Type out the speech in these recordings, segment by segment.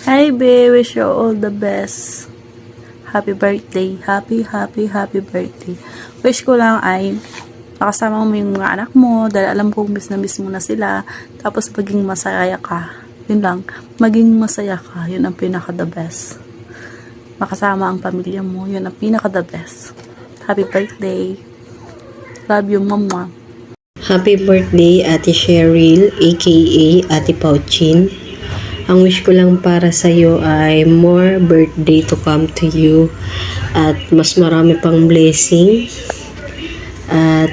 Hi, babe. Wish you all the best. Happy birthday. Happy birthday. Wish ko lang ay makasama mo yung mga anak mo dahil alam kong miss na miss mo na sila. Tapos maging masaya ka. Yun lang. Maging masaya ka. Yun ang pinaka the best. Makasama ang pamilya mo. Yun ang pinaka the best. Happy birthday. Love you, mama. Happy birthday, Ate Cheryl, aka Ate Pauchin. Ang wish ko lang para sa iyo ay more birthday to come to you at mas marami pang blessing at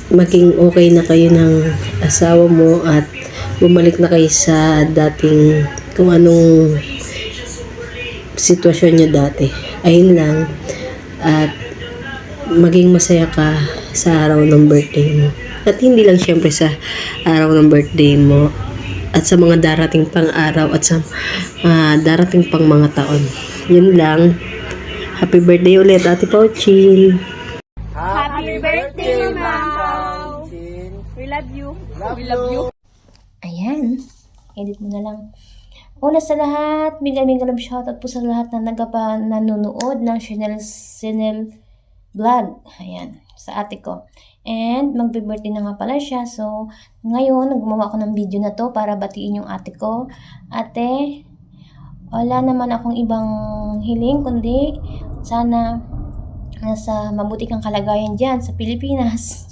maging okay na kayo ng asawa mo at bumalik na kayo sa dating kung anong sitwasyon niya dati. Ayun lang. At maging masaya ka sa araw ng birthday mo. At hindi lang syempre sa araw ng birthday mo at sa mga darating pang araw at sa darating pang mga taon. Yun lang. Happy birthday ulit, Ate Pauchin. Happy birthday, Ma'am! We love you. We love you. Ayan. Edit mo na lang. Una sa lahat, mega love shoutout po sa lahat na nanonood ng Chanel vlog. Ayan. Sa ate ko. And magbe-birthday na nga pala siya. So, ngayon, gumawa ako ng video na to para batiin yung ate ko. Ate, wala naman akong ibang hiling, kundi sana nasa mabuti kang kalagayan dyan sa Pilipinas.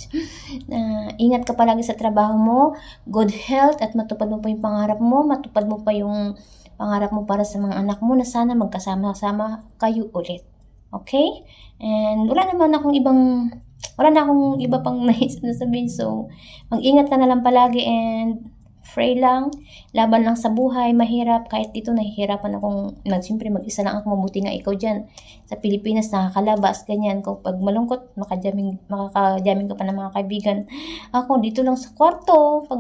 Ingat ka palagi sa trabaho mo, good health, at matupad mo pa yung pangarap mo, matupad mo pa yung pangarap mo para sa mga anak mo na sana magkasama-sama kayo ulit. Okay? And wala na akong iba pang naisip na sabihin. So, mag-ingat ka na lang palagi and pray lang. Laban lang sa buhay. Mahirap. Kahit dito nahihirapan akong siyempre mag-isa lang ako. Mabuti nga ikaw dyan. Sa Pilipinas, nakakalabas. Ganyan. Kung pag malungkot, makakajaming ka pa ng mga kaibigan. Ako, dito lang sa kwarto. Pag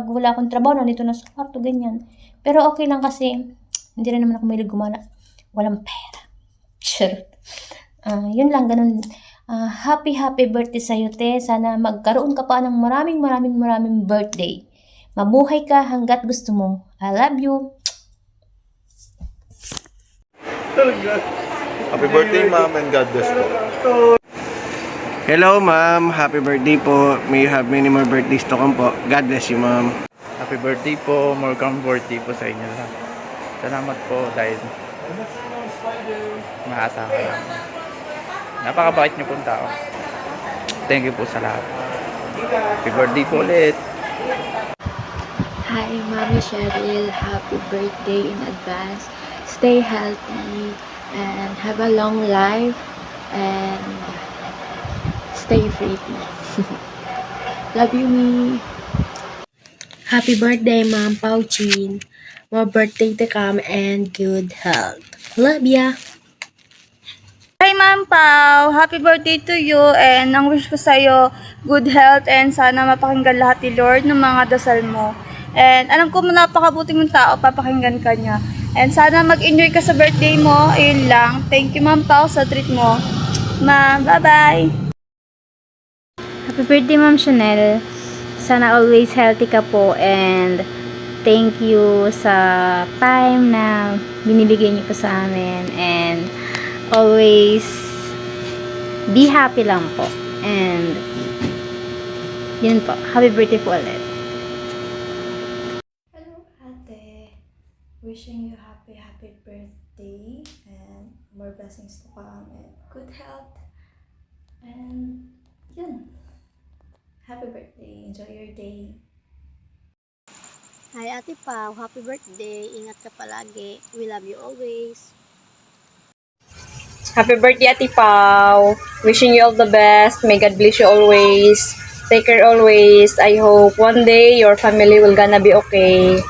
wala akong trabaho, nandito na sa kwarto. Ganyan. Pero okay lang kasi, hindi rin naman ako mahilig gumala. Walang pera. Sure. Yun lang, ganun. Happy birthday sa'yo, te. Sana magkaroon ka pa ng maraming birthday. Mabuhay ka hanggat gusto mo. I love you. Happy birthday, Ma'am, and God bless po. Hello, Ma'am. Happy birthday po. May you have many more birthdays to come po. God bless you, Ma'am. Happy birthday po, more birthday po sa inyo lahat. Salamat po dahil maasa ka lang. Napakabait niyo pong tao. Thank you po sa lahat. Happy birthday po ulit. Hi, Mommy Cheryl. Happy birthday in advance. Stay healthy and have a long life and stay pretty. Love you, me. Happy birthday, Ma'am Pauchin. More birthday to come and good health. Love ya! Hi, Ma'am Pao. Happy birthday to you. And ang wish ko sa'yo, good health and sana mapakinggan lahat ni Lord ng mga dasal mo. And alam ko napakabuting mong tao, papakinggan ka niya. And sana mag-enjoy ka sa birthday mo. Ayun lang. Thank you, Ma'am Pao, sa treat mo. Ma'am, bye-bye. Happy birthday, Ma'am Chanel. Sana always healthy ka po and thank you sa time na binibigay niyo po sa amin and always be happy lang po. And yun po. Happy birthday po ulit. Hello, ate. Wishing you happy birthday and more blessings to come and good health. And yun. Happy birthday. Enjoy your day. Hi, Ate Pao. Happy birthday. Ingat ka palagi. We love you always. Happy birthday, Ate Pao. Wishing you all the best. May God bless you always. Take care always. I hope one day your family will gonna be okay.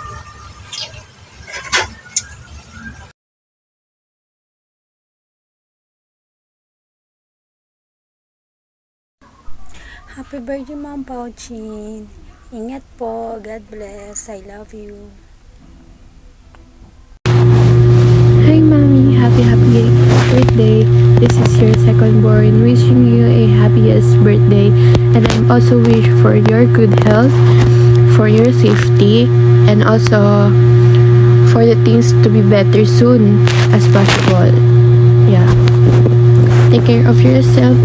Happy birthday, Ma'am Pauchin. Ingat po. God bless. I love you. Hi, Mommy. Happy birthday. This is your second born. Wishing you a happiest birthday. And I'm also wish for your good health, for your safety, and also for the things to be better soon as possible. Yeah. Take care of yourself.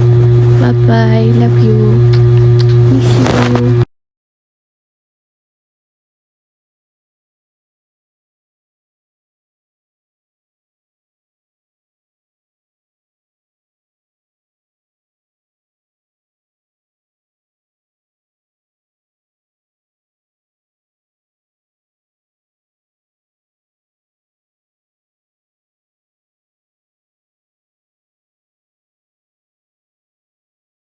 Bye-bye. Love you. Miss you.